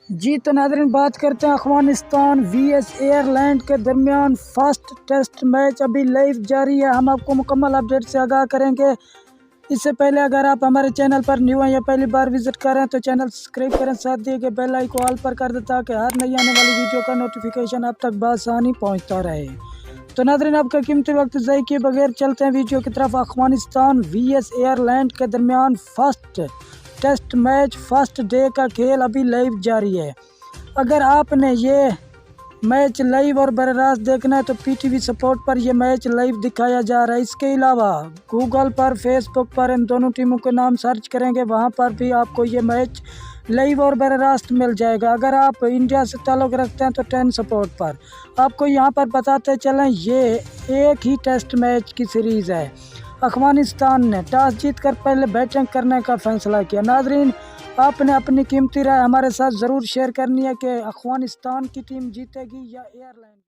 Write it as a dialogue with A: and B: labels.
A: جی تو ناظرین بات کرتے ہیں افغانستان وی ایس ایئرلینڈ کے درمیان فرسٹ ٹیسٹ میچ ابھی لائیو جاری ہے۔ ہم آپ کو مکمل اپڈیٹ سے آگاہ کریں گے۔ اس سے پہلے اگر آپ ہمارے چینل پر نیو ہیں یا پہلی بار وزٹ کر رہے ہیں تو چینل سبسکرائب کریں، ساتھ دیے گئے بیل آئیکن کو آل پر کر دیں تاکہ ہر نئی آنے والی ویڈیو کا نوٹیفیکیشن آپ تک بآسانی پہنچتا رہے۔ تو ناظرین آپ کا قیمتی وقت ضائع کیے بغیر چلتے ہیں ویڈیو کی طرف۔ افغانستان وی ایس ایئرلینڈ کے درمیان first test match first day کا کھیل ابھی لائیو جاری ہے۔ اگر آپ نے یہ میچ لائیو اور براہ راست دیکھنا ہے تو پی ٹی وی سپورٹ پر یہ میچ لائیو دکھایا جا رہا ہے۔ اس کے علاوہ گوگل پر، فیس بک پر ان دونوں ٹیموں کے نام سرچ کریں گے، وہاں پر بھی آپ کو یہ میچ لائیو اور براہ راست مل جائے گا۔ اگر آپ انڈیا سے تعلق رکھتے ہیں تو 10 سپورٹ پر آپ کو یہاں پر بتاتے چلیں یہ ایک ہی ٹیسٹ میچ کی سیریز ہے۔ افغانستان نے ٹاس جیت کر پہلے بیٹنگ کرنے کا فیصلہ کیا۔ ناظرین آپ نے اپنی قیمتی رائے ہمارے ساتھ ضرور شیئر کرنی ہے کہ افغانستان کی ٹیم جیتے گی یا ایئرلینڈ۔